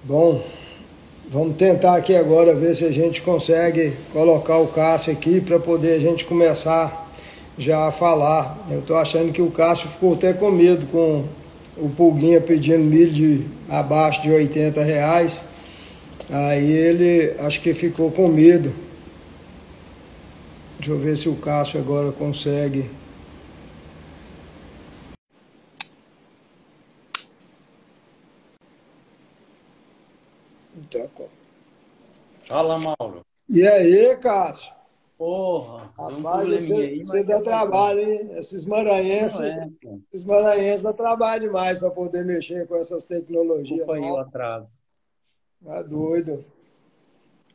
Bom, vamos tentar aqui agora ver se a gente consegue colocar o Cássio aqui para poder a gente começar já a falar. Eu estou achando que o Cássio ficou até com medo com o Pulguinha pedindo milho de abaixo de R$ 80. Aí ele acho que ficou com medo. Deixa eu ver se o Cássio agora consegue. Tá. Fala, Mauro. E aí, Cássio? Porra, deu um Rapaz, probleminha aí, você mas já dá voltamos. trabalho, hein? Não é, pô. Esses maranhenses dá trabalho demais para poder mexer com essas tecnologias Desculpa aí o novas. atraso. Tá doido.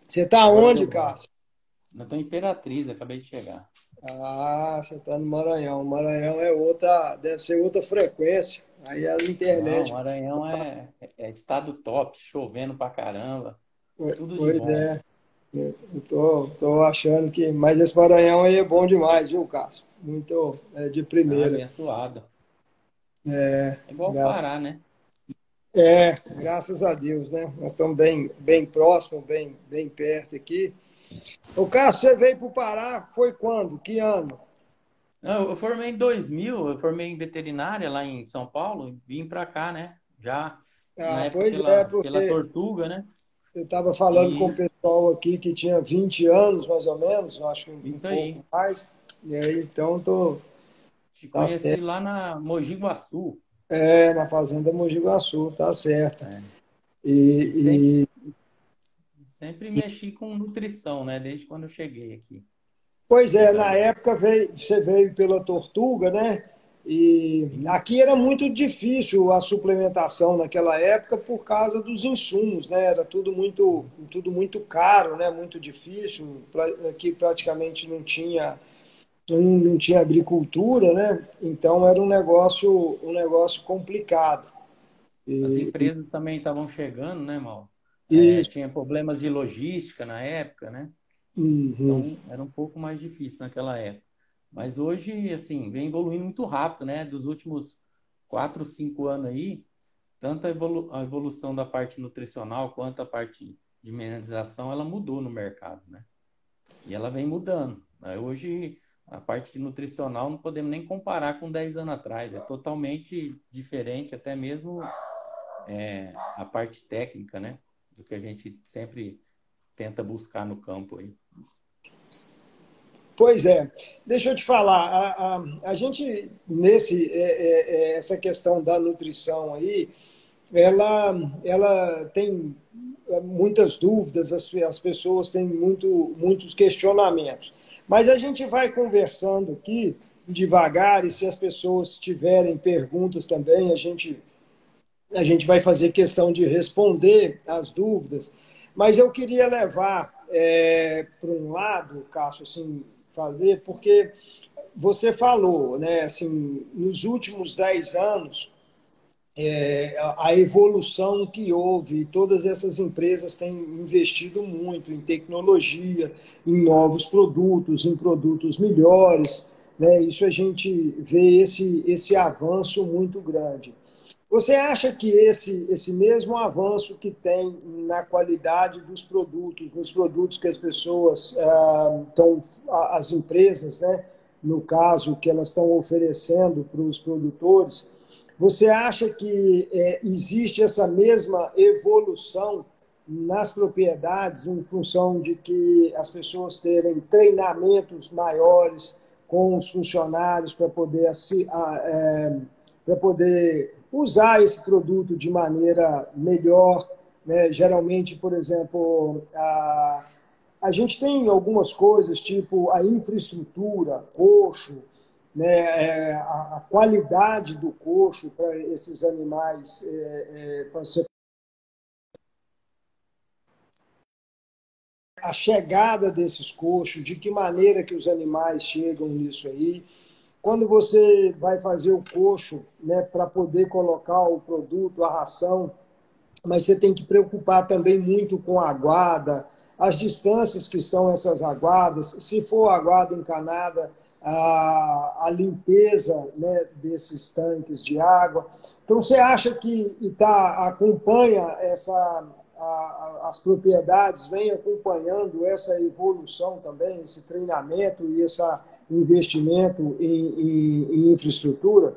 Você tá Agora onde, deu bom. Cássio? Eu tô em Imperatriz, acabei de chegar. Ah, você tá no Maranhão. O Maranhão é outra, deve ser outra frequência. Aí a Não, internet. Maranhão é estado top, chovendo pra caramba. Tudo de Pois bom. é. Eu tô achando que. Mas esse Maranhão aí é bom demais, viu, Cássio? Muito de Ah, primeira. abençoado. É, É igual o graças, Pará, né? graças a Deus, né? Nós estamos bem próximos, bem perto aqui. O Cássio, você veio para o Pará, foi quando? Que ano? Não, eu formei em 2000, eu formei em veterinária lá em São Paulo, e vim pra cá, né? Já na Ah, época pois é, pela porque Tortuga, né? eu estava falando com o E pessoal aqui que tinha 20 anos, mais ou menos, eu acho que um isso pouco aí. mais. E aí, então, Te tá conheci certo. lá na Mogi Guaçu. É, na Fazenda Mogi Guaçu, tá certo. É. E E, sempre mexi com nutrição, né? Desde quando eu cheguei aqui Pois no é, na Brasil. época você veio pela Tortuga, né? E Sim, aqui era muito difícil a suplementação naquela época por causa dos insumos, né? Era tudo muito caro, né? Muito difícil. Aqui praticamente não tinha agricultura, né? Então era um negócio complicado. as E, empresas também estavam chegando, né, Mal? e, Tinha problemas de logística na época, né? uhum. Então era um pouco mais difícil naquela época. Mas hoje, assim, vem evoluindo muito rápido, né? Dos últimos 4, 5 anos aí, tanto a evolução da parte nutricional quanto a parte de mineralização, ela mudou no mercado, né? E ela vem mudando, né? Hoje, a parte de nutricional não podemos nem comparar com 10 anos atrás. É totalmente diferente, até mesmo a parte técnica, né? Do que a gente sempre tenta buscar no campo aí. Pois é, deixa eu te falar, a gente, essa questão da nutrição aí, ela tem muitas dúvidas, as pessoas têm muitos questionamentos. Mas a gente vai conversando aqui devagar e se as pessoas tiverem perguntas também, a gente vai fazer questão de responder as dúvidas. Mas eu queria levar para um lado, Cássio, assim, fazer, porque você falou, né, assim, nos últimos 10 anos, a evolução que houve, todas essas empresas têm investido muito em tecnologia, em novos produtos, em produtos melhores, né? Isso a gente vê esse avanço muito grande. Você acha que esse mesmo avanço que tem na qualidade dos produtos, nos produtos que as pessoas estão, as empresas, né, no caso, que elas estão oferecendo para os produtores, você acha que existe essa mesma evolução nas propriedades em função de que as pessoas terem treinamentos maiores com os funcionários para poder usar esse produto de maneira melhor, né? Geralmente, por exemplo, a gente tem algumas coisas, tipo a infraestrutura, coxo, né? A qualidade do coxo para esses animais, para ser a chegada desses coxos, de que maneira que os animais chegam nisso aí. Quando você vai fazer o coxo, né, para poder colocar o produto, a ração, mas você tem que preocupar também muito com a aguada, as distâncias que estão essas aguadas, se for aguada encanada, a limpeza, né, desses tanques de água. Então, você acha que acompanha as propriedades vêm acompanhando essa evolução também, esse treinamento e esse investimento em infraestrutura?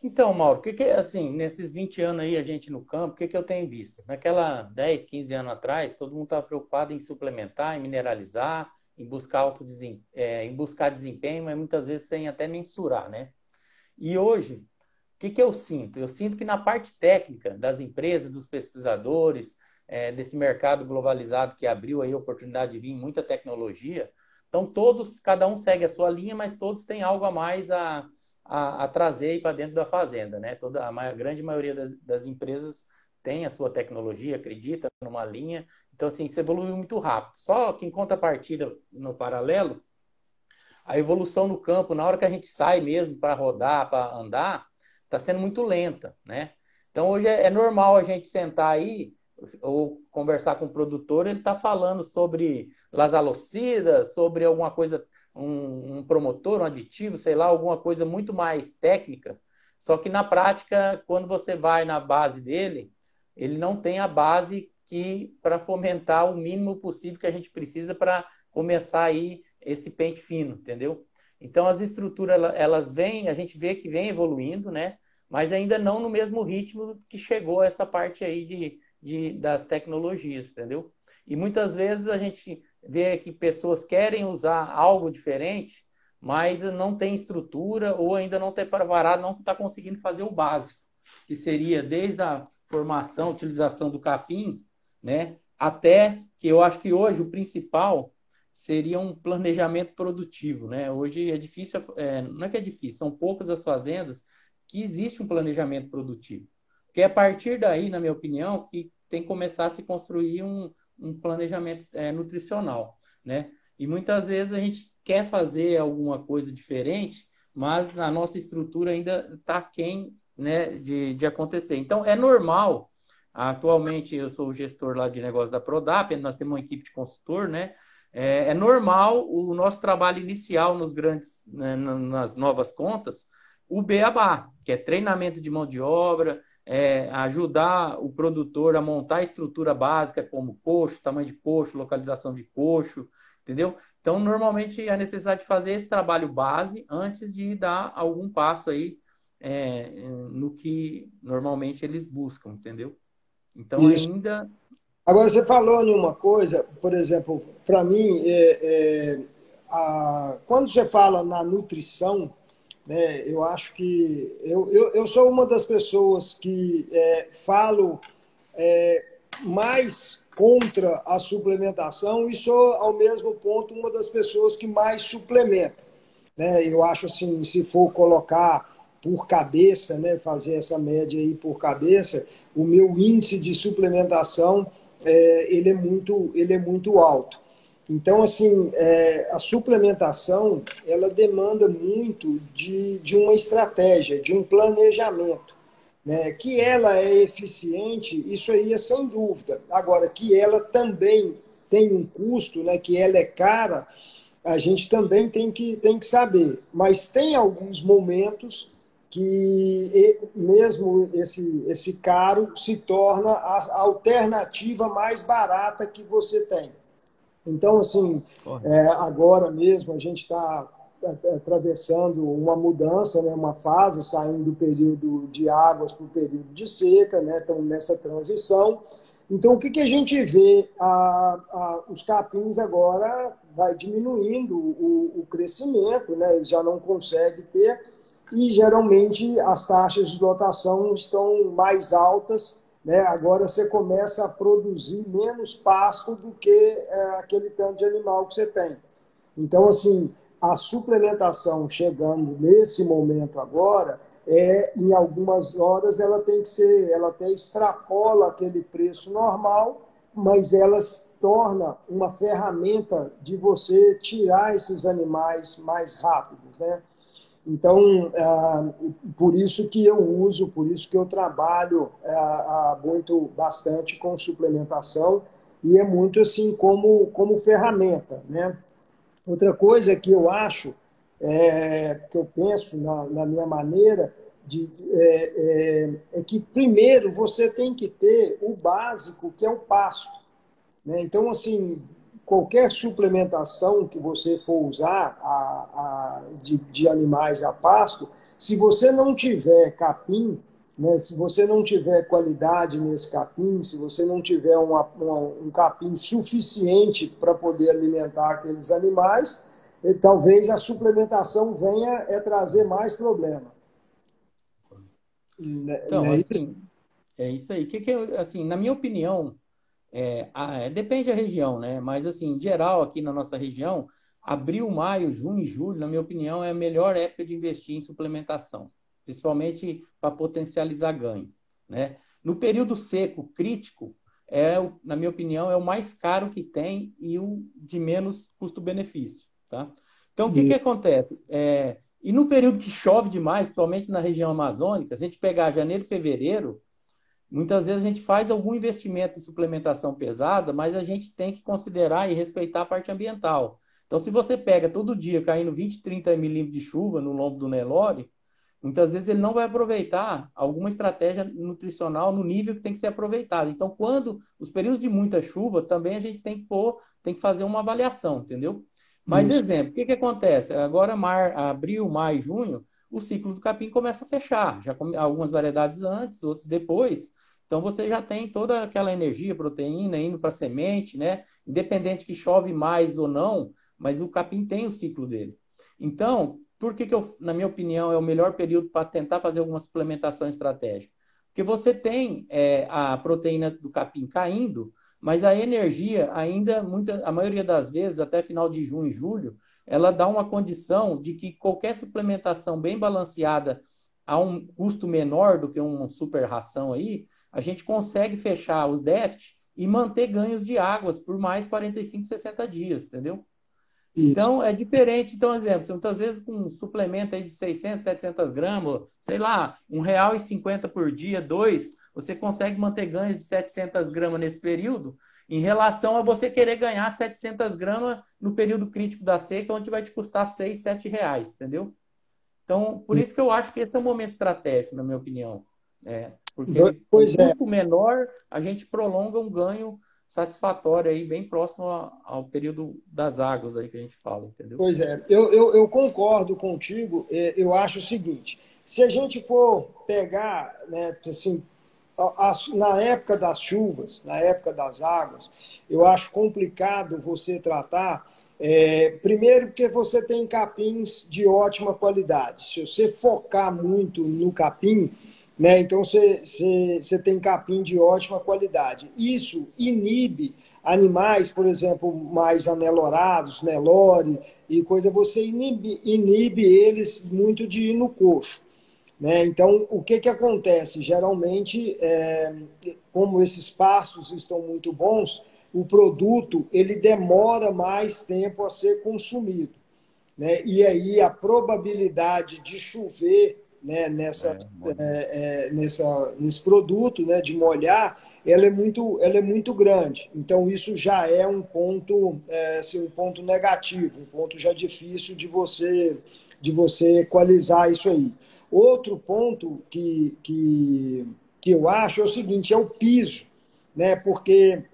Então, Mauro, assim, nesses 20 anos aí, a gente no campo, o que eu tenho visto? Naquela 10, 15 anos atrás, todo mundo estava preocupado em suplementar, em mineralizar, em buscar em buscar desempenho, mas muitas vezes sem até mensurar, né? E hoje, o que eu sinto? Eu sinto que na parte técnica das empresas, dos pesquisadores, desse mercado globalizado que abriu aí a oportunidade de vir muita tecnologia, então todos, cada um segue a sua linha, mas todos têm algo a mais a trazer para dentro da fazenda, né? A grande maioria das empresas tem a sua tecnologia, acredita numa linha, então assim, isso evoluiu muito rápido. Só que em contrapartida, no paralelo, a evolução no campo, na hora que a gente sai mesmo para rodar, para andar, está sendo muito lenta, né? Então hoje é normal a gente sentar aí ou conversar com o produtor, ele está falando sobre lasalocida, sobre alguma coisa, um promotor, um aditivo, sei lá, alguma coisa muito mais técnica. Só que na prática, quando você vai na base dele, ele não tem a base que para fomentar o mínimo possível que a gente precisa para começar aí esse pente fino, entendeu? Então as estruturas elas vêm, a gente vê que vem evoluindo, né? Mas ainda não no mesmo ritmo que chegou essa parte aí das tecnologias, entendeu? E muitas vezes a gente vê que pessoas querem usar algo diferente, mas não tem estrutura ou ainda não está preparado, não está conseguindo fazer o básico, que seria desde a formação, utilização do capim, né? Até que eu acho que hoje o principal seria um planejamento produtivo, né? Hoje é difícil, não é que é difícil, são poucas as fazendas que existe um planejamento produtivo. Porque é a partir daí, na minha opinião, que tem que começar a se construir um planejamento nutricional, né? E muitas vezes a gente quer fazer alguma coisa diferente, mas na nossa estrutura ainda está aquém, né, de acontecer. Então, é normal. Atualmente, eu sou o gestor lá de negócio da Prodap, nós temos uma equipe de consultor, né? É normal o nosso trabalho inicial nos grandes, né, nas novas contas, o beabá, que é treinamento de mão de obra, ajudar o produtor a montar a estrutura básica, como coxo, tamanho de coxo, localização de coxo, entendeu? Então, normalmente, a necessidade de fazer esse trabalho base antes de dar algum passo aí no que normalmente eles buscam, entendeu? Então, Isso. ainda... Agora, você falou em uma coisa, por exemplo, para mim, quando você fala na nutrição, né, eu acho que eu sou uma das pessoas que falo mais contra a suplementação e sou, ao mesmo ponto, uma das pessoas que mais suplementa. Né? Eu acho assim, se for colocar por cabeça, né, fazer essa média aí por cabeça, o meu índice de suplementação ele é muito alto. Então, assim, a suplementação ela demanda muito de uma estratégia, de um planejamento. Né? Que ela é eficiente, isso aí é sem dúvida. Agora, que ela também tem um custo, né? Que ela é cara, a gente também tem que saber. Mas tem alguns momentos que mesmo esse caro se torna a alternativa mais barata que você tem. Então, assim, agora mesmo a gente está atravessando uma mudança, né, uma fase, saindo do período de águas para o período de seca, né, estamos nessa transição. Então, o que a gente vê? Os capins agora vai diminuindo o crescimento, né, eles já não conseguem ter, e geralmente as taxas de lotação estão mais altas, né? Agora você começa a produzir menos pasto do que aquele tanto de animal que você tem. Então, assim, a suplementação chegando nesse momento agora, em algumas horas ela tem que ser, ela até extrapola aquele preço normal, mas ela se torna uma ferramenta de você tirar esses animais mais rápidos, né? Então, por isso que eu uso, por isso que eu trabalho bastante com suplementação e é muito assim como ferramenta, né? Outra coisa que eu acho, que eu penso na minha maneira, é que, primeiro, você tem que ter o básico, que é o pasto. Né? Então, assim, qualquer suplementação que você for usar de animais a pasto, se você não tiver capim, né, se você não tiver qualidade nesse capim, se você não tiver um capim suficiente para poder alimentar aqueles animais, talvez a suplementação venha trazer mais problema. Então, Né? assim, é isso aí. Assim, na minha opinião, depende da região, né? Mas, assim, em geral, aqui na nossa região, abril, maio, junho e julho, na minha opinião, é a melhor época de investir em suplementação, principalmente para potencializar ganho, né? No período seco, crítico, na minha opinião, é o mais caro que tem e o de menos custo-benefício, tá? Então, o que que E, acontece? E no período que chove demais, principalmente na região amazônica, a gente pegar janeiro e fevereiro, muitas vezes a gente faz algum investimento em suplementação pesada, mas a gente tem que considerar e respeitar a parte ambiental. Então, se você pega todo dia caindo 20, 30 milímetros de chuva no lombo do Nelore, muitas vezes ele não vai aproveitar alguma estratégia nutricional no nível que tem que ser aproveitado. Então, quando os períodos de muita chuva, também a gente tem que fazer uma avaliação, entendeu? Mas, isso. exemplo, o que que acontece? Agora, abril, maio, junho, o ciclo do capim começa a fechar. Algumas variedades antes, outras depois. Então você já tem toda aquela energia, proteína indo para a semente, né? Independente que chove mais ou não, mas o capim tem o ciclo dele. Então, por que na minha opinião, é o melhor período para tentar fazer alguma suplementação estratégica? Porque você tem a proteína do capim caindo, mas a energia ainda, a maioria das vezes, até final de junho e julho, ela dá uma condição de que qualquer suplementação bem balanceada a um custo menor do que uma super ração aí, a gente consegue fechar os déficits e manter ganhos de águas por mais 45, 60 dias, entendeu? Isso. Então, é diferente. Então, exemplo, você muitas vezes com um suplemento aí de 600, 700 gramas, sei lá, R$ 1,50 por dia, dois, você consegue manter ganhos de 700 gramas nesse período, em relação a você querer ganhar 700 gramas no período crítico da seca, onde vai te custar R$ 6, R$ 7, entendeu? Então, por isso que eu acho que esse é um momento estratégico, na minha opinião. Porque com Pois é, custo menor, a gente prolonga um ganho satisfatório aí, bem próximo ao período das águas aí que a gente fala, entendeu? pois é. Eu concordo contigo. Eu acho o seguinte: se a gente for pegar, né, assim, na época das chuvas, na época das águas, eu acho complicado você tratar. Primeiro, porque você tem capins de ótima qualidade. Se você focar muito no capim, né, então você tem capim de ótima qualidade. Isso inibe animais, por exemplo, mais anelorados, Nelore e coisa, você inibe eles muito de ir no coxo. Né? Então, o que acontece? Geralmente, como esses pastos estão muito bons, o produto ele demora mais tempo a ser consumido. Né? E aí a probabilidade de chover, né, Molhar. nesse produto, né, de molhar, ela é muito grande. Então, isso já é um ponto, assim, um ponto negativo, um ponto já difícil de você equalizar isso aí. Outro ponto que eu acho é o seguinte, é o piso, né? Porque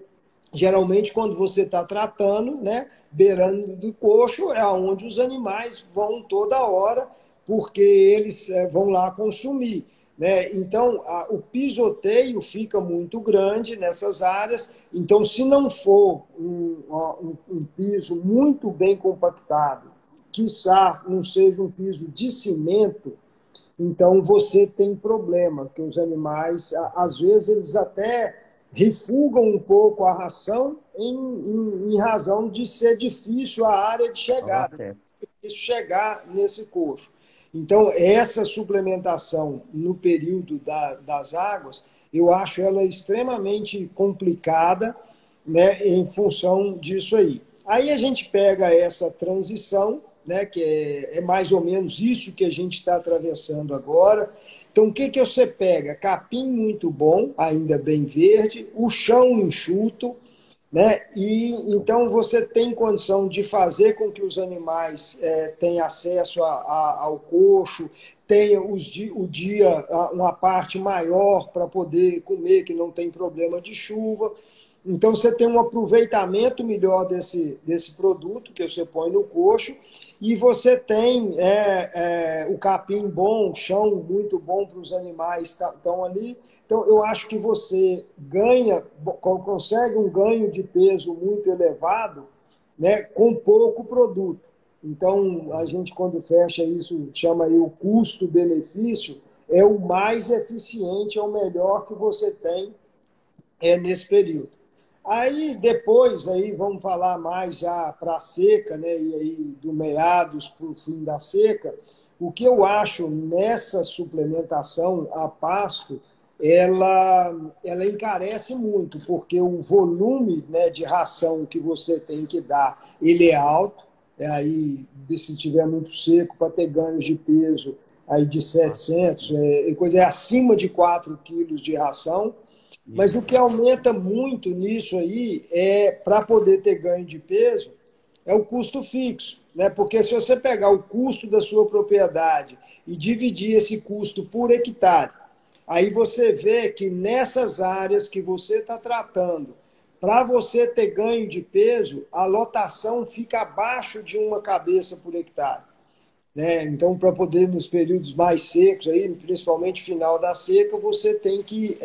geralmente quando você está tratando, né, beirando do coxo, é onde os animais vão toda hora, porque eles vão lá consumir. Né? Então, o pisoteio fica muito grande nessas áreas. Então, se não for um piso muito bem compactado, quiçá não seja um piso de cimento, então você tem problema, porque os animais, às vezes, eles até refugam um pouco a ração em razão de ser difícil a área de Fala chegada, certo. difícil chegar nesse coxo. Então, essa suplementação no período das águas, eu acho ela extremamente complicada, né, em função disso aí. Aí a gente pega essa transição, né, que é mais ou menos isso que a gente está atravessando agora. Então, o que você pega? Capim muito bom, ainda bem verde, o chão enxuto, né? E então você tem condição de fazer com que os animais tenham acesso ao coxo, tenha o dia, uma parte maior para poder comer, que não tem problema de chuva. Então, você tem um aproveitamento melhor desse produto que você põe no coxo e você tem o capim bom, o chão muito bom para os animais que estão ali. Então, eu acho que você consegue um ganho de peso muito elevado, né, com pouco produto. Então, a gente, quando fecha isso, chama aí o custo-benefício, é o mais eficiente, é o melhor que você tem nesse período. Aí, depois, aí vamos falar mais já para a seca, né, e aí do meados para o fim da seca, o que eu acho nessa suplementação a pasto, ela encarece muito, porque o volume, né, de ração que você tem que dar, ele é alto, aí, se tiver muito seco, para ter ganhos de peso aí de 700, coisa acima de 4 quilos de ração, mas o que aumenta muito nisso aí para poder ter ganho de peso, é o custo fixo, né? Porque se você pegar o custo da sua propriedade e dividir esse custo por hectare, aí você vê que nessas áreas que você está tratando, para você ter ganho de peso, a lotação fica abaixo de uma cabeça por hectare, né? Então, para poder, nos períodos mais secos, aí, principalmente final da seca, você tem que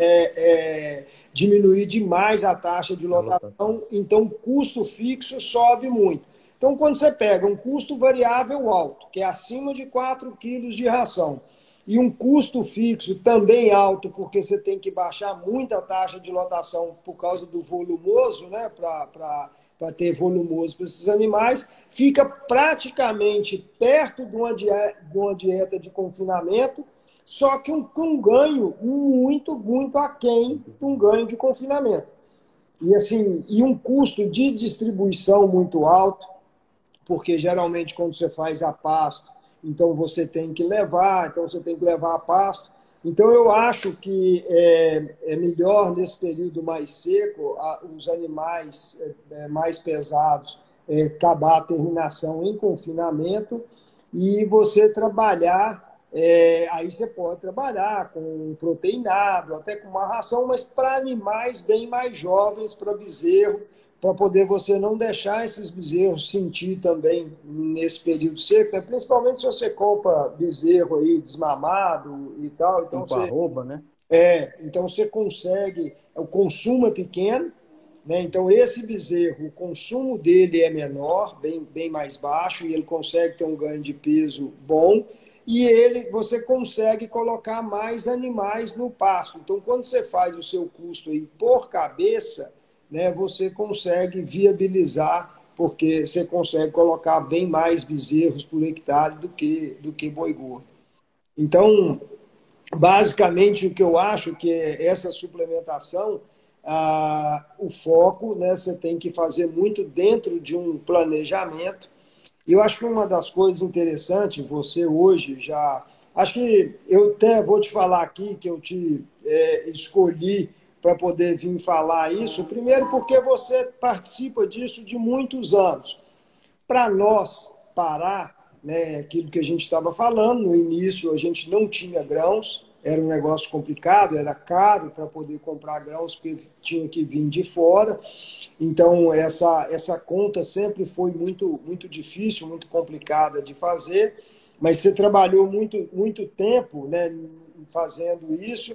diminuir demais a taxa de lotação, então o custo fixo sobe muito. Então, quando você pega um custo variável alto, que é acima de 4 quilos de ração, e um custo fixo também alto, porque você tem que baixar muito a taxa de lotação por causa do volumoso, né, para ter volumoso para esses animais, fica praticamente perto de uma dieta de confinamento, só que com um ganho muito, muito aquém de um ganho de confinamento. E, assim, e um custo de distribuição muito alto, porque geralmente quando você faz a pasto, então você tem que levar a pasto. Então eu acho que é melhor nesse período mais seco os animais mais pesados acabar a terminação em confinamento e você trabalhar, aí você pode trabalhar com proteinado, até com uma ração, mas para animais bem mais jovens, para bezerro, para poder você não deixar esses bezerros sentir também nesse período seco, né? Principalmente se você compra bezerro aí desmamado e tal. Então com arroba, né? Então você consegue, o consumo é pequeno, né? Então esse bezerro, o consumo dele é menor, bem mais baixo, e ele consegue ter um ganho de peso bom, e você consegue colocar mais animais no pasto. Então, quando você faz o seu custo aí por cabeça, né, você consegue viabilizar, porque você consegue colocar bem mais bezerros por hectare do que boi gordo. Então, basicamente, o que eu acho que é essa suplementação, o foco, né, você tem que fazer muito dentro de um planejamento. E eu acho que uma das coisas interessantes, você hoje já... Acho que eu até vou te falar aqui que eu te escolhi para poder vir falar isso. Primeiro, porque você participa disso de muitos anos. Para nós parar, né, aquilo que a gente estava falando, no início a gente não tinha grãos, era um negócio complicado, era caro para poder comprar grãos, porque tinha que vir de fora. Então, essa conta sempre foi muito, muito difícil, muito complicada de fazer, mas você trabalhou muito, muito tempo, né, fazendo isso.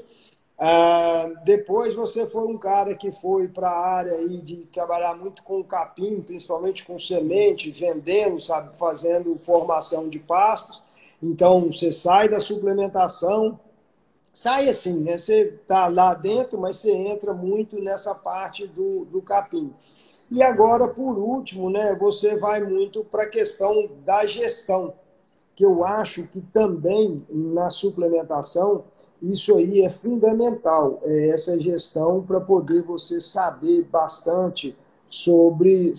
Depois você foi um cara que foi para a área aí de trabalhar muito com capim, principalmente com semente, vendendo, sabe, fazendo formação de pastos. Então, você sai da suplementação, sai assim, né? Você está lá dentro, mas você entra muito nessa parte do capim. E agora, por último, né, você vai muito para a questão da gestão, que eu acho que também na suplementação isso aí é fundamental, essa gestão para poder você saber bastante sobre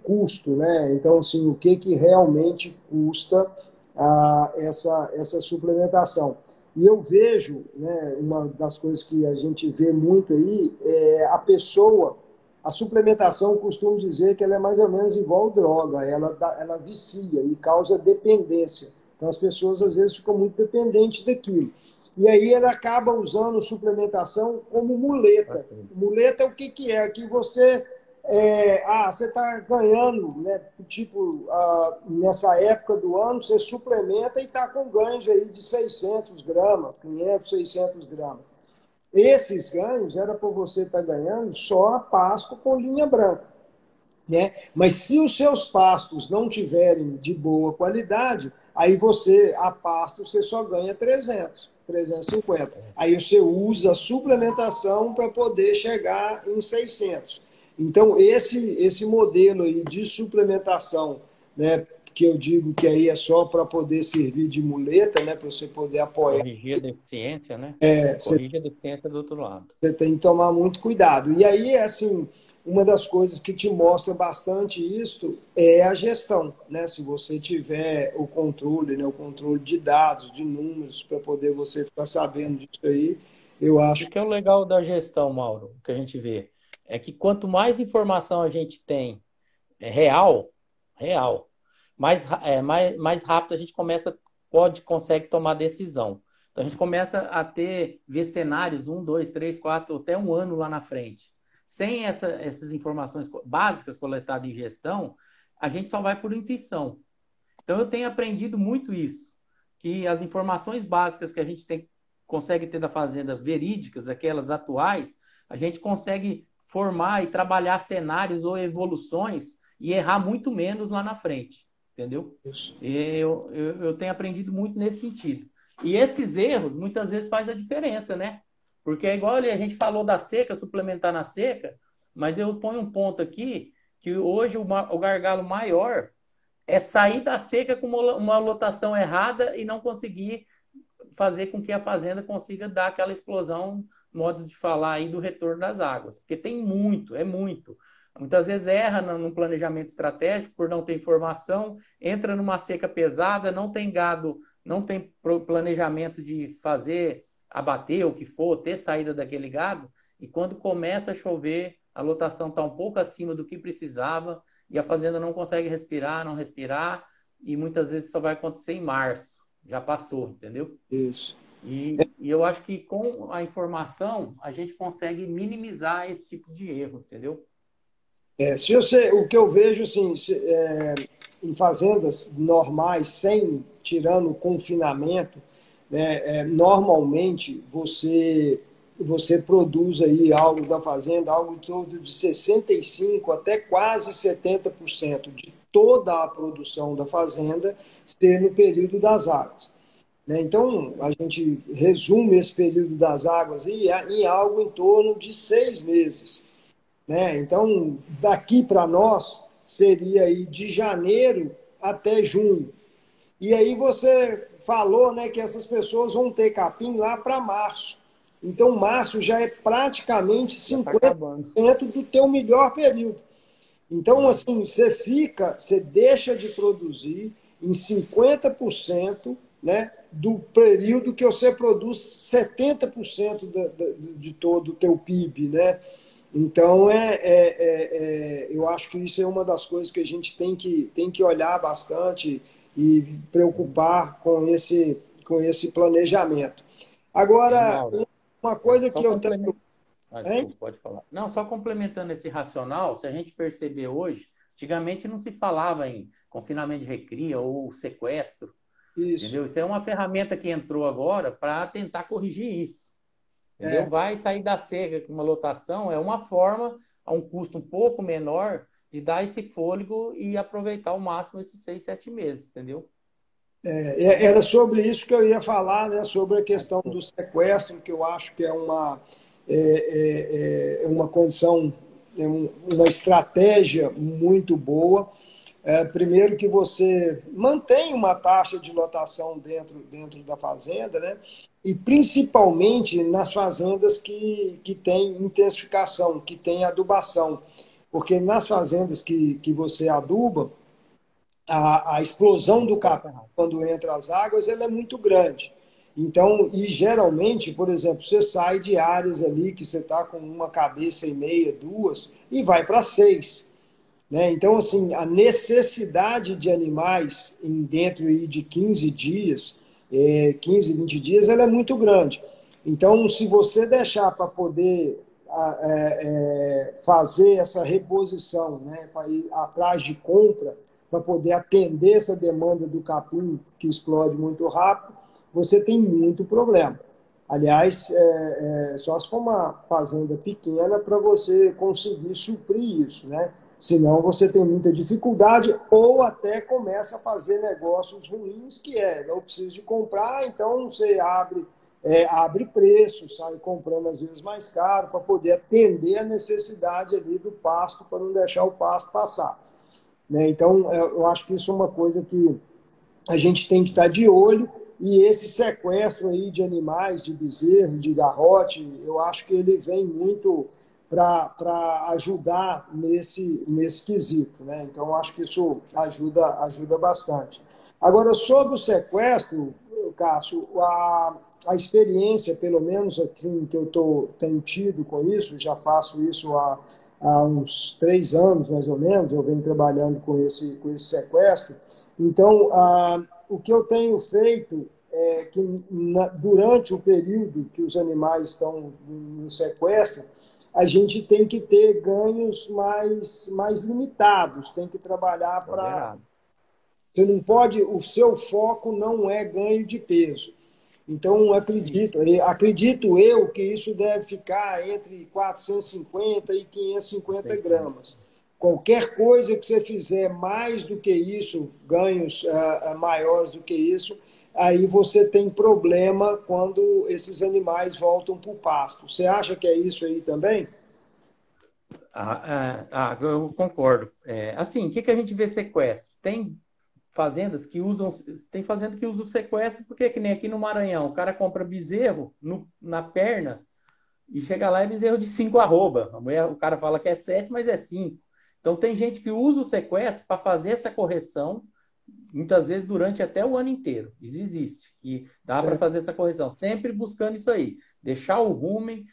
custo, né? Então, assim, o que realmente custa essa suplementação. E eu vejo, né, uma das coisas que a gente vê muito aí, a suplementação, eu costumo dizer que ela é mais ou menos igual droga, ela vicia e causa dependência. Então, as pessoas, às vezes, ficam muito dependentes daquilo. E aí ele acaba usando suplementação como muleta. Muleta, o que, que é? Que você você está ganhando, né? Tipo, nessa época do ano, você suplementa e está com ganhos aí de 600 gramas, 500, 600 gramas. Esses ganhos era para você estar ganhando só a pasto com linha branca, né? Mas se os seus pastos não tiverem de boa qualidade, aí a pasto você só ganha 300, 350. Aí você usa a suplementação para poder chegar em 600. Então, esse modelo aí de suplementação, né, que eu digo que aí é só para poder servir de muleta, né, para você poder apoiar. Corrigir a deficiência, né? Você Corrige a deficiência do outro lado. Você tem que tomar muito cuidado. E aí, assim, uma das coisas que te mostra bastante isso é a gestão, né? Se você tiver o controle, né? O controle de dados, de números, para poder você ficar sabendo disso aí, eu O acho. que é o legal da gestão, Mauro, que a gente vê, é que quanto mais informação a gente tem real, real, mais rápido a gente consegue tomar decisão. Então a gente começa a ver cenários, 1, 2, 3, 4, até um ano lá na frente. Sem essas informações básicas coletadas em gestão, a gente só vai por intuição. Então eu tenho aprendido muito isso, que as informações básicas que a gente consegue ter da fazenda verídicas, aquelas atuais, a gente consegue formar e trabalhar cenários ou evoluções e errar muito menos lá na frente, entendeu? Eu tenho aprendido muito nesse sentido. E esses erros, muitas vezes, faz a diferença, né? Porque é igual a gente falou da seca, suplementar na seca, mas eu ponho um ponto aqui, que hoje o gargalo maior é sair da seca com uma lotação errada e não conseguir fazer com que a fazenda consiga dar aquela explosão, modo de falar aí, do retorno das águas. Porque tem muito, é muito. Muitas vezes erra no planejamento estratégico por não ter informação, entra numa seca pesada, não tem gado, não tem planejamento de fazer, abater o que for, ter saída daquele gado, e quando começa a chover, a lotação está um pouco acima do que precisava, e a fazenda não consegue respirar, não respirar, e muitas vezes só vai acontecer em março. Já passou, entendeu? Isso. E eu acho que com a informação a gente consegue minimizar esse tipo de erro, entendeu? O que eu vejo assim, em fazendas normais, tirando o confinamento, né, normalmente você produz aí algo da fazenda, algo em torno de 65% até quase 70% de toda a produção da fazenda ser no período das águas, né? Então, a gente resume esse período das águas em algo em torno de 6 meses, né? Então, daqui para nós, seria aí de janeiro até junho. E aí você falou, né, que essas pessoas vão ter capim lá para março. Então, março já é praticamente 50% do teu melhor período. Então, assim, você deixa de produzir em 50%, né, do período que você produz 70% de todo o teu PIB, né? Então, eu acho que isso é uma das coisas que a gente tem que olhar bastante e preocupar com esse planejamento. Agora, Mauro, uma coisa só que eu tenho. desculpa, pode falar. Não, só complementando esse racional, se a gente perceber hoje, antigamente não se falava em confinamento de recria ou sequestro, Isso. entendeu? Isso é uma ferramenta que entrou agora para tentar corrigir isso, entendeu? Vai sair da seca com uma lotação, é uma forma, a um custo um pouco menor, de dar esse fôlego e aproveitar ao máximo esses 6, 7 meses, entendeu? Era sobre isso que eu ia falar, né? Sobre a questão do sequestro, que eu acho que é uma condição, uma estratégia muito boa. Primeiro que você mantém uma taxa de lotação dentro da fazenda, né? E principalmente nas fazendas que têm intensificação, que têm adubação. Porque nas fazendas que você aduba, a explosão do capim quando entra as águas ela é muito grande. Então, e geralmente, por exemplo, você sai de áreas ali que você está com uma cabeça e meia, duas, e vai para 6. né? Então, assim, a necessidade de animais em dentro aí de 15 dias, 15, 20 dias, ela é muito grande. Então, se você deixar para poder fazer essa reposição, né, para ir atrás de compra, para poder atender essa demanda do capim, que explode muito rápido, você tem muito problema. Aliás, só se for uma fazenda pequena para você conseguir suprir isso, né? Senão você tem muita dificuldade ou até começa a fazer negócios ruins, que eu preciso de comprar, então você abre preço, sai comprando às vezes mais caro para poder atender a necessidade ali do pasto, para não deixar o pasto passar, né? Então, eu acho que isso é uma coisa que a gente tem que estar de olho. E esse sequestro aí de animais, de bezerro, de garrote, eu acho que ele vem muito para ajudar nesse quesito, né? Então, eu acho que isso ajuda bastante. Agora, sobre o sequestro, Cássio, a experiência, pelo menos assim, que tenho tido com isso, já faço isso há uns 3 anos, mais ou menos, eu venho trabalhando com esse sequestro. Então, o que eu tenho feito é que durante o período que os animais estão no sequestro, a gente tem que ter ganhos mais limitados, tem que trabalhar para. Moderado. Você não pode, o seu foco não é ganho de peso. Então, Sim, acredito eu que isso deve ficar entre 450 e 550 600. gramas. Qualquer coisa que você fizer mais do que isso, ganhos maiores do que isso, aí você tem problema quando esses animais voltam para o pasto. Você acha que é isso aí também? Eu concordo. Assim, o que a gente vê sequestro? Fazendas que usam, tem fazenda que usa o sequestro, porque que nem aqui no Maranhão, o cara compra bezerro na perna e chega lá é bezerro de 5 arroba. O cara fala que é 7, mas é 5. Então tem gente que usa o sequestro para fazer essa correção, muitas vezes durante até o ano inteiro. Isso existe, que dá para fazer essa correção, sempre buscando isso aí, deixar o rumen,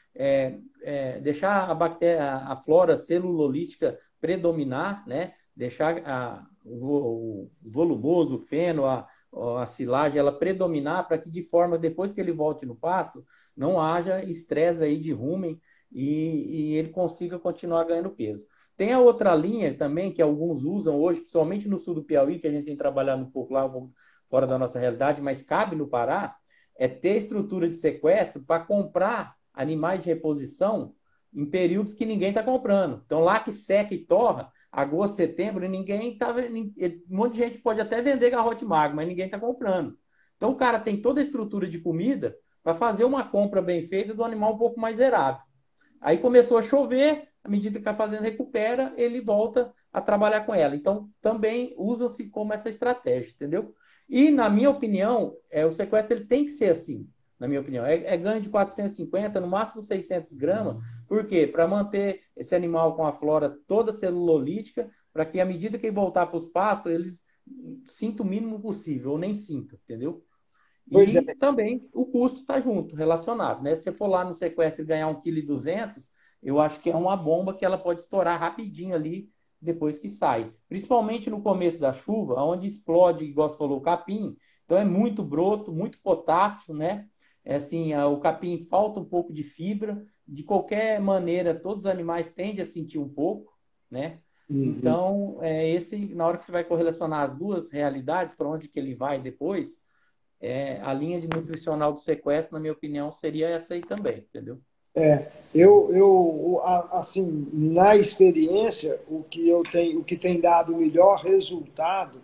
deixar a bactéria, a flora celulolítica predominar, né? Deixar o volumoso, o feno, a silagem, ela predominar para que de forma, depois que ele volte no pasto, não haja estresse aí de rumen e ele consiga continuar ganhando peso. Tem a outra linha também que alguns usam hoje, principalmente no sul do Piauí, que a gente tem trabalhado um pouco lá, um pouco fora da nossa realidade, mas cabe no Pará, é ter estrutura de sequestro para comprar animais de reposição em períodos que ninguém está comprando. Então, lá que seca e torra, agosto, setembro, ninguém está. Um monte de gente pode até vender garrote magro, mas ninguém está comprando. Então, o cara tem toda a estrutura de comida para fazer uma compra bem feita do animal um pouco mais zerado. Aí começou a chover, à medida que a fazenda recupera, ele volta a trabalhar com ela. Então, também usa-se como essa estratégia, entendeu? E, na minha opinião, o sequestro ele tem que ser assim, na minha opinião. Ganho de 450, no máximo 600 gramas. Por quê? Para manter esse animal com a flora toda celulolítica, para que, à medida que ele voltar para os pastos, eles sintam o mínimo possível, ou nem sintam, entendeu? Pois é. E também o custo está junto, relacionado, né? Se você for lá no sequestro e ganhar 1,2 kg, eu acho que é uma bomba que ela pode estourar rapidinho ali depois que sai. Principalmente no começo da chuva, onde explode, igual você falou, o capim. Então é muito broto, muito potássio, né? É assim, o capim falta um pouco de fibra. De qualquer maneira, todos os animais tendem a sentir um pouco, né? Uhum. Então, na hora que você vai correlacionar as duas realidades, para onde que ele vai depois, a linha de nutricional do sequestro, na minha opinião, seria essa aí também, entendeu? Assim, na experiência, o que tem dado o melhor resultado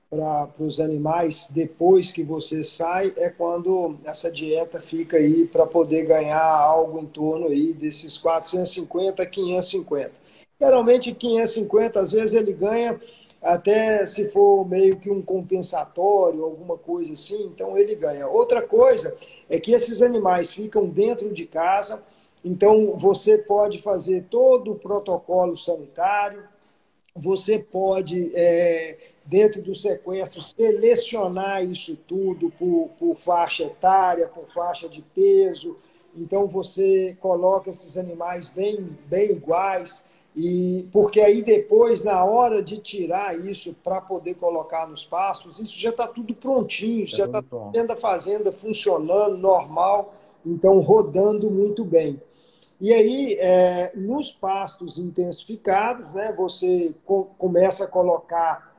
para os animais depois que você sai é quando essa dieta fica aí para poder ganhar algo em torno aí desses 450 a 550. Geralmente 550, às vezes ele ganha até se for meio que um compensatório, alguma coisa assim, então ele ganha. Outra coisa é que esses animais ficam dentro de casa, então você pode fazer todo o protocolo sanitário, você pode, dentro do sequestro, selecionar isso tudo por faixa etária, por faixa de peso. Então, você coloca esses animais bem iguais. E porque aí depois, na hora de tirar isso para poder colocar nos pastos, isso já está tudo prontinho, Tá já está tudo pronto. dentro da fazenda funcionando normal, então rodando muito bem. E aí, nos pastos intensificados, né, você começa a colocar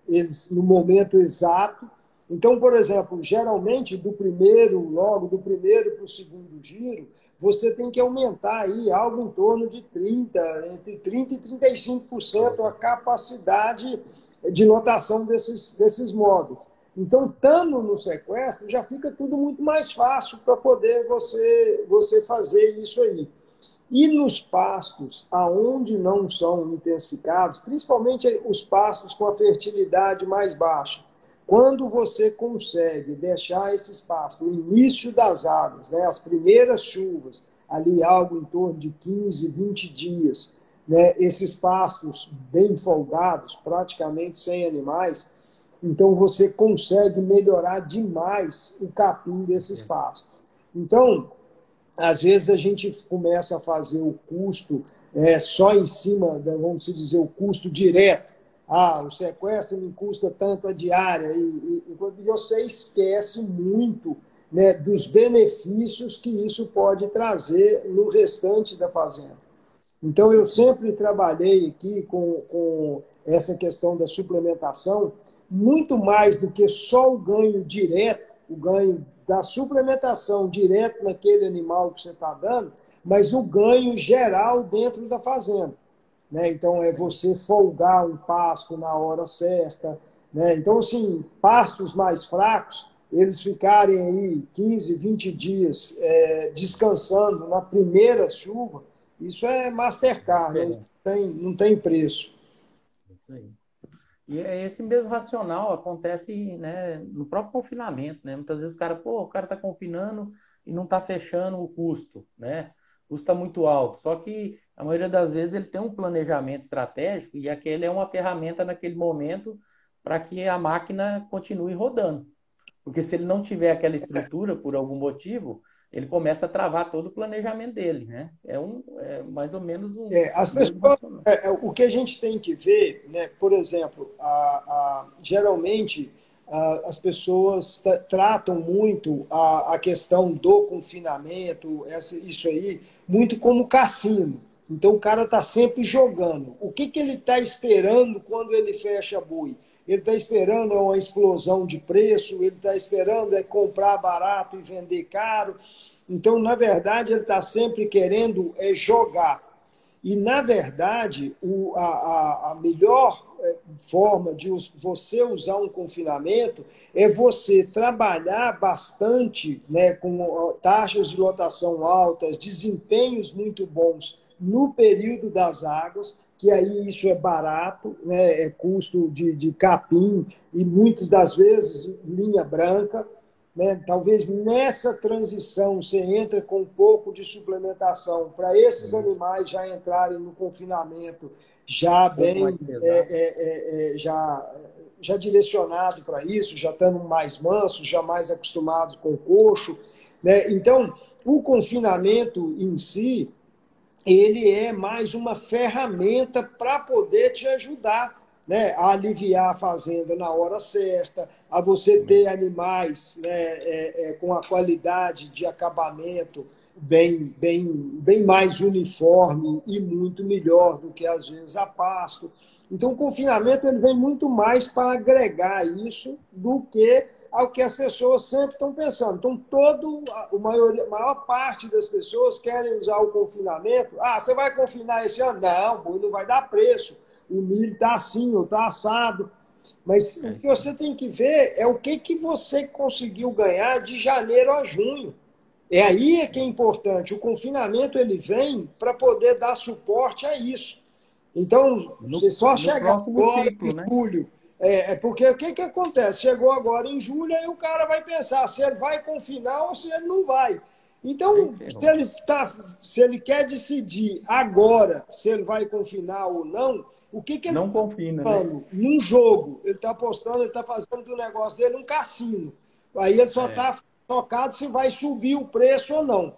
eles no momento exato. Então, por exemplo, geralmente logo do primeiro para o segundo giro, você tem que aumentar aí algo em torno de entre 30% e 35% a capacidade de lotação desses módulos. Então, estando no sequestro, já fica tudo muito mais fácil para poder você fazer isso aí. E nos pastos, aonde não são intensificados, principalmente os pastos com a fertilidade mais baixa, quando você consegue deixar esses pastos, o início das águas, né, as primeiras chuvas, ali algo em torno de 15, 20 dias, né, esses pastos bem folgados, praticamente sem animais, então você consegue melhorar demais o capim desses pastos. Então, às vezes a gente começa a fazer o custo só em cima, vamos dizer, o custo direto. Ah, o sequestro me custa tanto a diária, e você esquece muito, né, dos benefícios que isso pode trazer no restante da fazenda. Então, eu sempre trabalhei aqui com essa questão da suplementação, muito mais do que só o ganho direto, o ganho da suplementação direto naquele animal que você está dando, mas o ganho geral dentro da fazenda. Né? Então, é você folgar um pasto na hora certa. Né? Então, assim, pastos mais fracos, eles ficarem aí 15, 20 dias descansando na primeira chuva, isso é Mastercard, né? Diferente. Não tem preço. Isso aí. E esse mesmo racional acontece, né, no próprio confinamento, né? Muitas vezes o cara está confinando e não está fechando o custo, né? O custo está muito alto. Só que a maioria das vezes ele tem um planejamento estratégico e aquele é uma ferramenta naquele momento para que a máquina continue rodando. Porque se ele não tiver aquela estrutura por algum motivo, ele começa a travar todo o planejamento dele, né? É mais ou menos As o mesmo pessoas, racional. o que a gente tem que ver, né, por exemplo, geralmente as pessoas tratam muito a questão do confinamento, isso aí, muito como cassino. Então o cara está sempre jogando. O que ele está esperando quando ele fecha a boi? Ele está esperando uma explosão de preço, ele está esperando comprar barato e vender caro. Então, na verdade, ele está sempre querendo jogar. E, na verdade, a melhor forma de você usar um confinamento é você trabalhar bastante, né, com taxas de lotação altas, desempenhos muito bons no período das águas, que aí isso é barato, né, é custo de capim e muitas das vezes linha branca. Né? Talvez nessa transição você entra com um pouco de suplementação para esses animais já entrarem no confinamento já Um pouco mais bem pesado. já direcionado para isso, já estando mais mansos, já mais acostumados com o coxo. Né? Então, o confinamento em si, ele é mais uma ferramenta para poder te ajudar, né, a aliviar a fazenda na hora certa, a você ter animais, né, com a qualidade de acabamento bem mais uniforme e muito melhor do que, às vezes, a pasto. Então, o confinamento ele vem muito mais para agregar isso do que ao que as pessoas sempre estão pensando. Então, a maior parte das pessoas querem usar o confinamento. Ah, você vai confinar esse ano? Não, boi não vai dar preço. O milho está assim ou está assado. Mas o que você tem que ver é o que você conseguiu ganhar de janeiro a junho. É aí que é importante. O confinamento ele vem para poder dar suporte a isso. Então, você só No chegar próximo agora em ciclo, né? julho. Porque o que acontece? Chegou agora em julho, aí o cara vai pensar se ele vai confinar ou se ele não vai. Aí Então, ferrou. se ele quer decidir agora se ele vai confinar ou não, o que ele Não está confina, né? apostando? Num jogo. Ele está apostando, ele está fazendo do negócio dele um cassino. Aí ele só É, está focado se vai subir o preço ou não.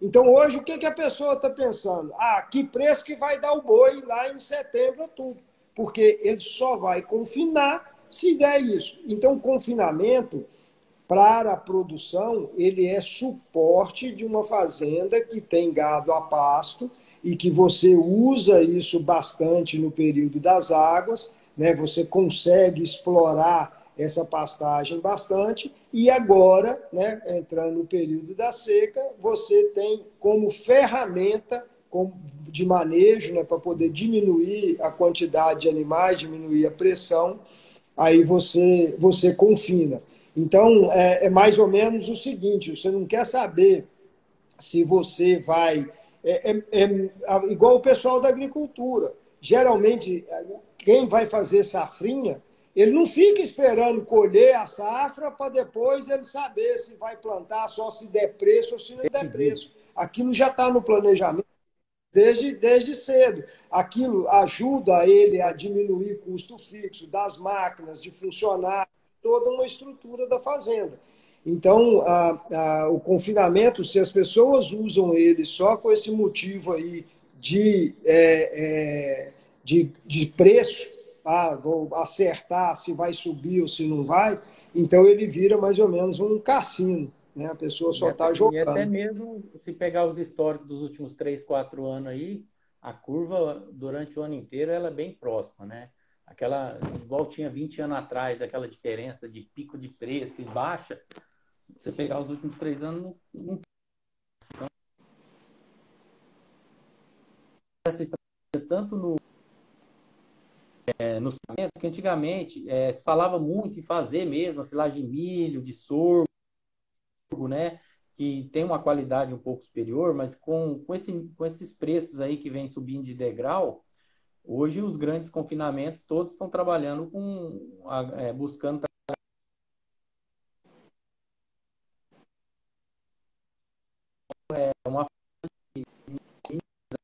Então, hoje, o que, que a pessoa está pensando? Ah, que preço que vai dar o boi lá em setembro, outubro? Porque ele só vai confinar se der isso. Então, o confinamento, para a produção, ele é suporte de uma fazenda que tem gado a pasto e que você usa isso bastante no período das águas, né? Você consegue explorar essa pastagem bastante, e agora, né, entrando no período da seca, você tem como ferramenta de manejo, né, para poder diminuir a quantidade de animais, diminuir a pressão, aí você confina. Então, é mais ou menos o seguinte, você não quer saber se você vai... igual o pessoal da agricultura. Geralmente, quem vai fazer safrinha, ele não fica esperando colher a safra para depois ele saber se vai plantar só se der preço ou se não der preço. Aquilo já está no planejamento desde cedo. Aquilo ajuda ele a diminuir custo fixo das máquinas, de funcionários, toda uma estrutura da fazenda. Então, o confinamento, se as pessoas usam ele só com esse motivo aí de preço, vou acertar se vai subir ou se não vai, então ele vira mais ou menos um cassino. Né? A pessoa só está jogando. E até mesmo, se pegar os históricos dos últimos 3, 4 anos aí, a curva, durante o ano inteiro, ela é bem próxima, né? Aquela, igual tinha 20 anos atrás, aquela diferença de pico de preço e baixa, você pegar os últimos 3 anos, não então, essa estratégia tanto no cimento, que antigamente se falava muito em fazer mesmo a silagem de milho, de sorgo, né? Que tem uma qualidade um pouco superior, mas com esses preços aí que vem subindo de degrau, hoje os grandes confinamentos todos estão trabalhando buscando uma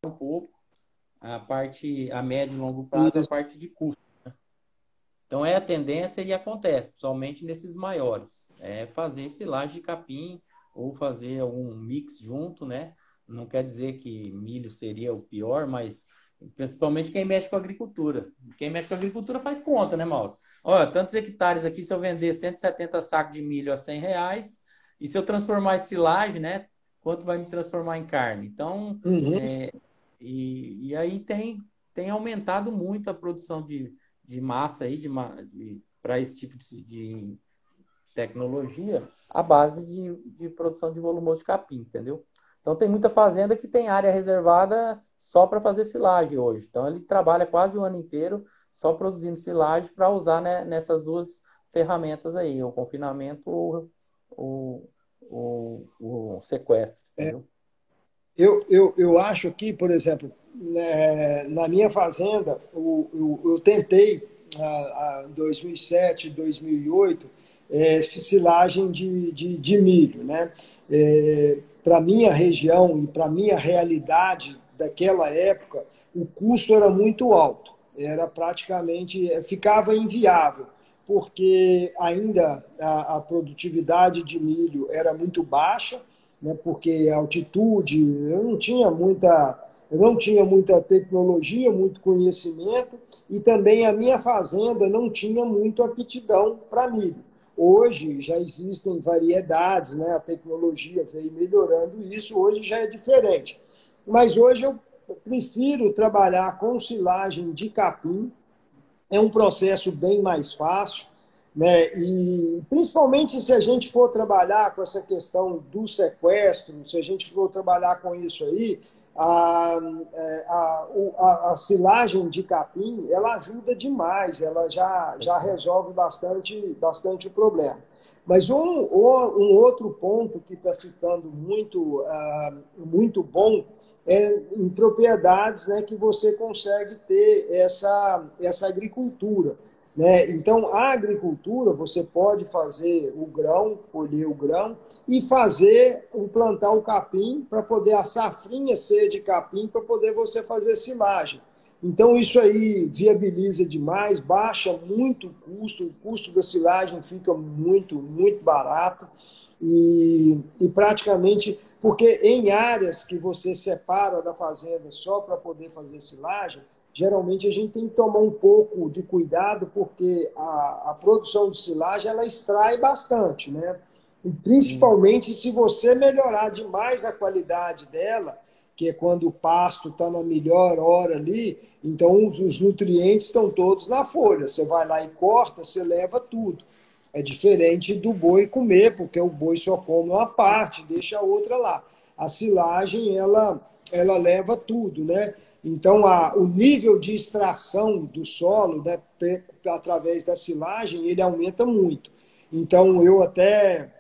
um pouco a médio e longo prazo, a parte de custo. Então é a tendência e acontece, principalmente nesses maiores, fazer silagem de capim ou fazer algum mix junto, né? Não quer dizer que milho seria o pior, mas principalmente quem mexe com agricultura. Quem mexe com agricultura faz conta, né, Mauro? Olha, tantos hectares aqui, se eu vender 170 sacos de milho a R$ 100, e se eu transformar em silagem, né? Quanto vai me transformar em carne? Então, e aí tem aumentado muito a produção de massa aí, para esse tipo de tecnologia, a base de produção de volumoso de capim, entendeu? Então tem muita fazenda que tem área reservada só para fazer silagem hoje. Então ele trabalha quase o ano inteiro só produzindo silagem para usar, né, nessas duas ferramentas aí, o confinamento ou o sequestro, entendeu? Eu acho que, por exemplo, na minha fazenda, eu tentei, em 2007, 2008, silagem de milho. Né? Para a minha região e para a minha realidade daquela época, o custo era muito alto. Era praticamente, ficava inviável, porque ainda a produtividade de milho era muito baixa, né, porque a altitude, eu não tinha muita tecnologia, muito conhecimento, e também a minha fazenda não tinha muito aptidão para milho. Hoje já existem variedades, né, a tecnologia veio melhorando isso, hoje já é diferente. Mas hoje eu prefiro trabalhar com silagem de capim, é um processo bem mais fácil, né? E principalmente se a gente for trabalhar com essa questão do sequestro, se a gente for trabalhar com isso aí, a silagem de capim, ela ajuda demais, ela já resolve bastante o problema. Mas um outro ponto que está ficando muito bom em propriedades, né, que você consegue ter essa agricultura. Né? Então, a agricultura, você pode fazer o grão, colher o grão, e plantar o capim para poder a safrinha ser de capim, para poder você fazer silagem. Então, isso aí viabiliza demais, baixa muito o custo da silagem fica muito barato. e praticamente, porque em áreas que você separa da fazenda só para poder fazer silagem, geralmente a gente tem que tomar um pouco de cuidado, porque a produção de silagem ela extrai bastante, né? E Sim, principalmente se você melhorar demais a qualidade dela, que é quando o pasto está na melhor hora ali, então os nutrientes estão todos na folha. Você vai lá e corta, você leva tudo. É diferente do boi comer, porque o boi só come uma parte, deixa a outra lá. A silagem, ela leva tudo, né? Então, o nível de extração do solo, né, através da silagem, ele aumenta muito. Então, eu até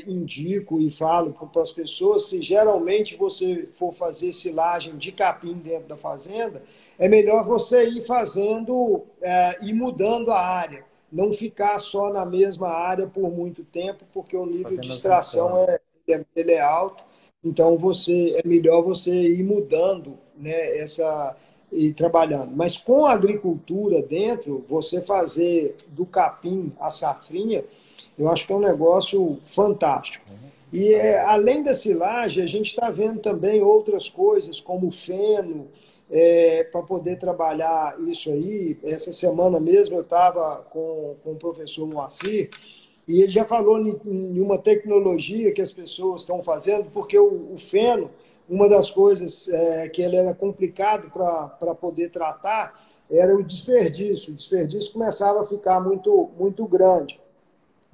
indico e falo para as pessoas, se geralmente você for fazer silagem de capim dentro da fazenda, é melhor você ir fazendo, ir mudando a área, não ficar só na mesma área por muito tempo, porque o nível de fazendo as extração reformas. ele é alto, então é melhor você ir mudando, né, e trabalhando. Mas com a agricultura dentro, você fazer do capim a safrinha, eu acho que é um negócio fantástico. E além da silagem, a gente está vendo também outras coisas, como o feno, para poder trabalhar isso aí. Essa semana mesmo eu estava com o professor Moacir, e ele já falou em uma tecnologia que as pessoas estão fazendo, porque o feno, uma das coisas que ele era complicado para poder tratar era o desperdício. O desperdício começava a ficar muito, muito grande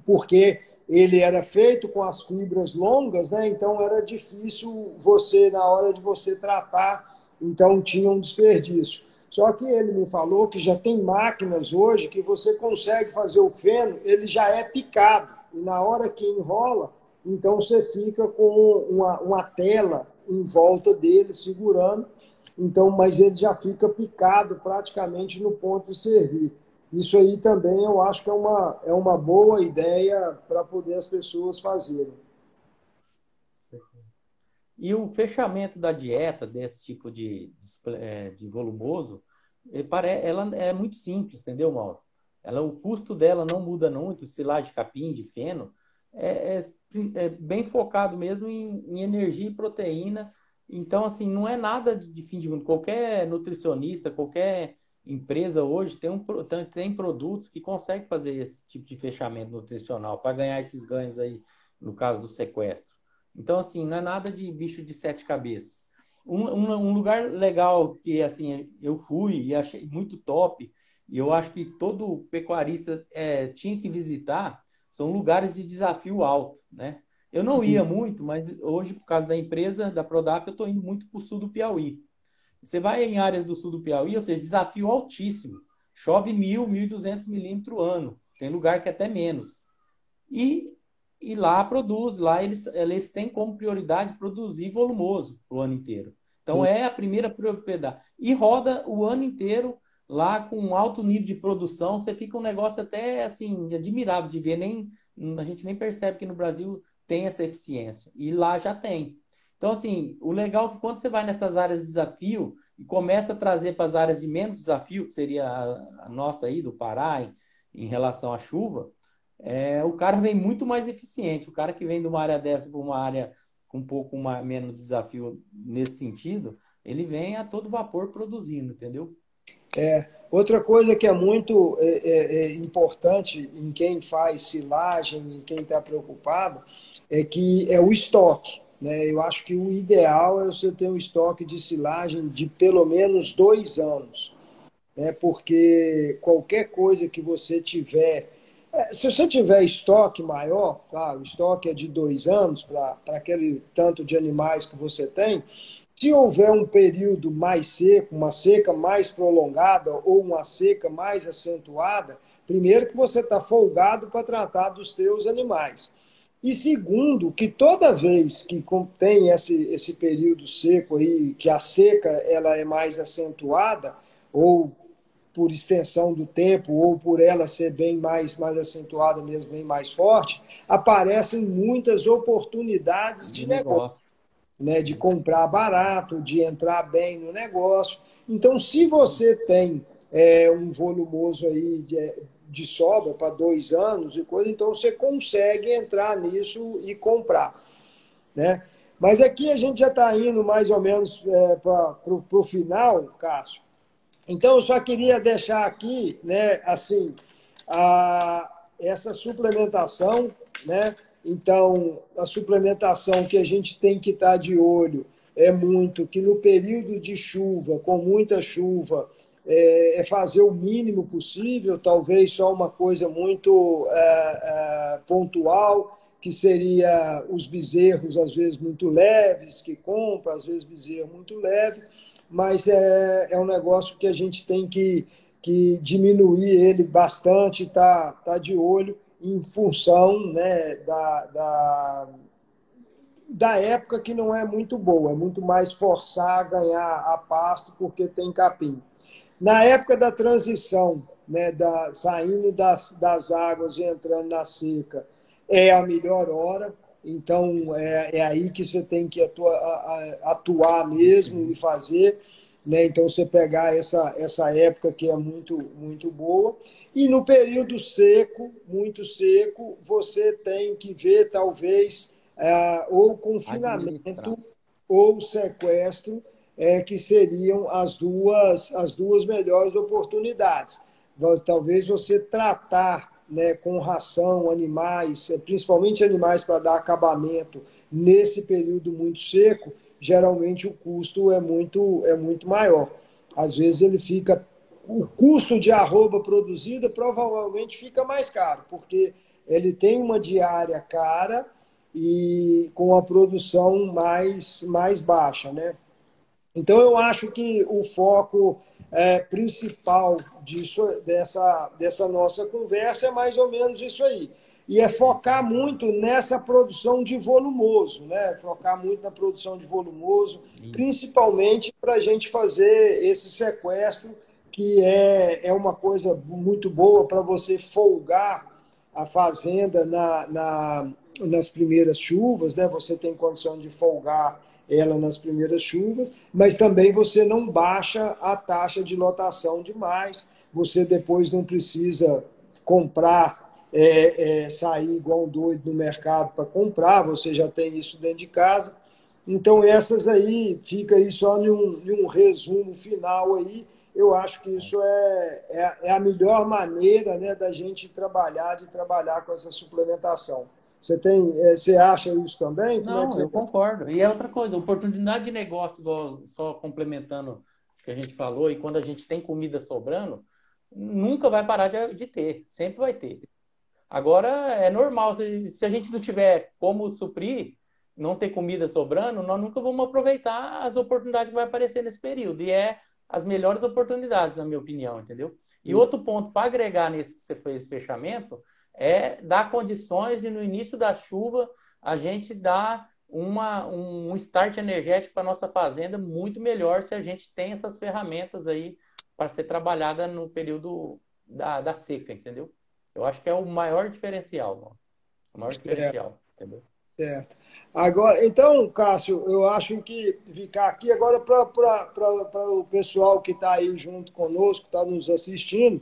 porque ele era feito com as fibras longas, né? Então era difícil você, na hora de você tratar, então tinha um desperdício. Só que ele me falou que já tem máquinas hoje que você consegue fazer o feno, ele já é picado. E na hora que enrola, então você fica com uma tela em volta dele, segurando. Então, mas ele já fica picado praticamente no ponto de servir. Isso aí também eu acho que é uma boa ideia para poder as pessoas fazerem. E o fechamento da dieta desse tipo de volumoso, ela é muito simples, entendeu, Mauro? O custo dela não muda muito, silagem de capim, de feno, é, é, é bem focado mesmo em energia e proteína. Então, assim, não é nada de fim de mundo. Qualquer nutricionista, qualquer empresa hoje tem produtos que conseguem fazer esse tipo de fechamento nutricional para ganhar esses ganhos aí, no caso do sequestro. Então, assim, não é nada de bicho de sete cabeças. Um lugar legal que, assim, eu fui e achei muito top, e eu acho que todo pecuarista tinha que visitar, são lugares de desafio alto, né? Eu não ia muito, mas hoje, por causa da empresa, da Prodap, eu estou indo muito para o sul do Piauí. Você vai em áreas do sul do Piauí, ou seja, desafio altíssimo. Chove 1.200 milímetros ano. Tem lugar que é até menos. E, e lá produz, lá eles têm como prioridade produzir volumoso o ano inteiro. Então é a primeira prioridade. E roda o ano inteiro lá com um alto nível de produção, você fica um negócio até assim admirável de ver, a gente nem percebe que no Brasil tem essa eficiência. E lá já tem. Então, assim, o legal é que quando você vai nessas áreas de desafio e começa a trazer para as áreas de menos desafio, que seria a nossa aí do Pará, em relação à chuva, o cara vem muito mais eficiente. O cara que vem de uma área dessa para uma área com um pouco menos desafio nesse sentido, ele vem a todo vapor produzindo, entendeu? Outra coisa que é muito importante em quem faz silagem, em quem está preocupado, é que é o estoque. Né? Eu acho que o ideal é você ter um estoque de silagem de pelo menos 2 anos, né? Porque qualquer coisa que você tiver. Se você tiver estoque maior, tá? O estoque é de 2 anos para aquele tanto de animais que você tem. Se houver um período mais seco, uma seca mais prolongada ou uma seca mais acentuada, primeiro que você está folgado para tratar dos teus animais. E segundo, que toda vez que tem esse período seco aí, que a seca ela é mais acentuada, ou por extensão do tempo, ou por ela ser bem mais acentuada mesmo, bem mais forte, aparecem muitas oportunidades De de negócio, negócio. né, de Isso, comprar barato, de entrar bem no negócio. Então, se isso aí. você tem um volumoso aí de sobra para 2 anos e coisa, então você consegue entrar nisso e comprar, né? Mas aqui a gente já está indo mais ou menos para o final, Cássio. Então, eu só queria deixar aqui, né, assim, essa suplementação, né? Então, a suplementação que a gente tem que estar de olho é muito que no período de chuva, com muita chuva, fazer o mínimo possível, talvez só uma coisa muito pontual, que seria os bezerros, às vezes, muito leves, que compra, às vezes bezerro muito leve, mas é um negócio que a gente tem que diminuir ele bastante, tá de olho em função, né, da época que não é muito boa, é muito mais forçar a ganhar a pasto porque tem capim. Na época da transição, né, saindo das águas e entrando na seca, é a melhor hora. Então, é aí que você tem que atuar mesmo e fazer. Né? Então, você pegar essa época que é muito, muito boa. E no período seco, muito seco, você tem que ver, talvez, ou Administrar. confinamento ou sequestro, que seriam as duas melhores oportunidades. Talvez você tratar, né, com ração animais, principalmente animais para dar acabamento nesse período muito seco, geralmente o custo é muito maior. Às vezes ele fica. O custo de arroba produzida provavelmente fica mais caro, porque ele tem uma diária cara e com a produção mais baixa, né? Então, eu acho que o foco principal dessa nossa conversa é mais ou menos isso aí. E é focar muito nessa produção de volumoso, né? Focar muito na produção de volumoso, principalmente para a gente fazer esse sequestro, que é uma coisa muito boa para você folgar a fazenda nas primeiras chuvas, né? Você tem condição de folgar ela nas primeiras chuvas, mas também você não baixa a taxa de lotação demais, você depois não precisa comprar, sair igual um doido no mercado para comprar, você já tem isso dentro de casa. Então, essas aí, fica aí só em um resumo final aí, eu acho que isso é a melhor maneira, né, da gente trabalhar com essa suplementação. Você acha isso também? Como é que Não, você... eu concordo. E é outra coisa, oportunidade de negócio, igual, só complementando o que a gente falou, e quando a gente tem comida sobrando, nunca vai parar de ter, sempre vai ter. Agora é normal, se a gente não tiver como suprir, não ter comida sobrando, nós nunca vamos aproveitar as oportunidades que vai aparecer nesse período. E é as melhores oportunidades, na minha opinião, entendeu? E outro ponto para agregar nisso que você fez fechamento é dar condições de no início da chuva a gente dar um start energético para nossa fazenda muito melhor se a gente tem essas ferramentas aí para ser trabalhada no período da seca, entendeu? Eu acho que é o maior diferencial, mano. O maior diferencial, entendeu? Certo. Agora, então, Cássio, eu acho que ficar aqui agora para o pessoal que está aí junto conosco, está nos assistindo,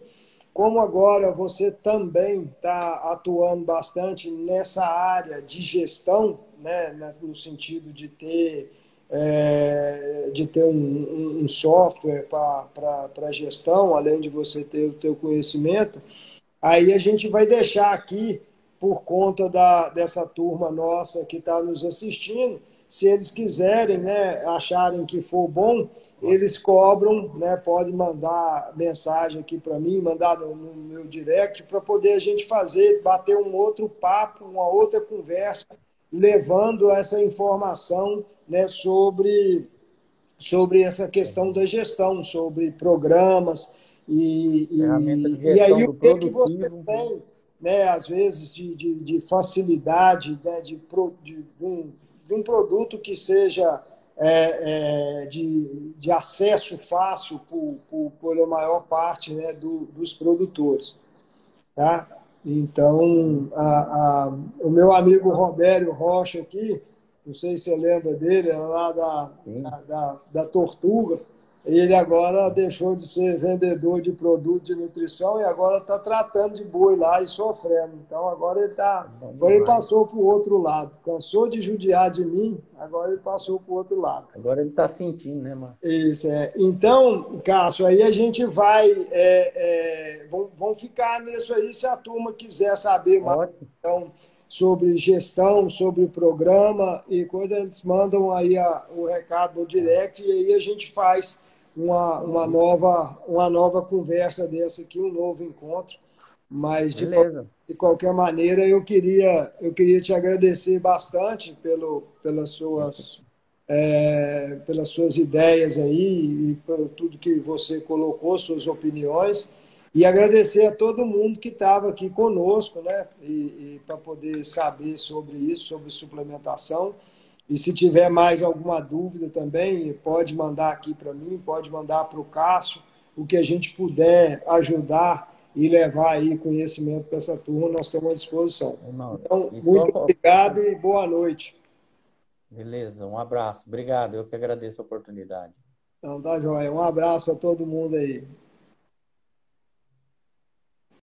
como agora você também está atuando bastante nessa área de gestão, né, no sentido de ter um software para gestão, além de você ter o teu conhecimento, aí a gente vai deixar aqui, por conta dessa turma nossa que está nos assistindo, se eles quiserem, né, acharem que for bom, eles cobram, né, podem mandar mensagem aqui para mim, mandar no meu direct, para poder a gente bater um outro papo, uma outra conversa, levando essa informação, né, sobre essa questão da gestão, sobre programas, Ferramenta de e gestão aí o do que, que você produtivo. tem, né, às vezes, de facilidade, né, de um produto que seja de acesso fácil pela maior parte, né, dos produtores. Tá? Então, o meu amigo Robério Rocha aqui, não sei se você lembra dele, era lá Sim. da Tortuga, Ele agora deixou de ser vendedor de produto de nutrição e agora está tratando de boi lá e sofrendo. Então agora Bom agora ele demais. passou para o outro lado. Cansou de judiar de mim, agora ele passou para o outro lado. Agora ele tá sentindo, né, mano? Isso, é. Então, Cássio, aí a gente vai. Vamos ficar nisso aí se a turma quiser saber mais Ótimo. então, sobre gestão, sobre o programa e coisa, eles mandam aí o recado no direct e aí a gente faz uma nova conversa dessa aqui, um novo encontro. Mas, Beleza. de qualquer maneira, eu queria te agradecer bastante pelas suas ideias aí e por tudo que você colocou, suas opiniões, e agradecer a todo mundo que estava aqui conosco, né? E para poder saber sobre isso, sobre suplementação. E se tiver mais alguma dúvida também, pode mandar aqui para mim, pode mandar para o Cássio, o que a gente puder ajudar e levar aí conhecimento para essa turma, nós estamos à disposição. Não. Então, E muito só. obrigado e boa noite. Beleza, um abraço. Obrigado. Eu que agradeço a oportunidade. Então, tá joia. Um abraço para todo mundo aí.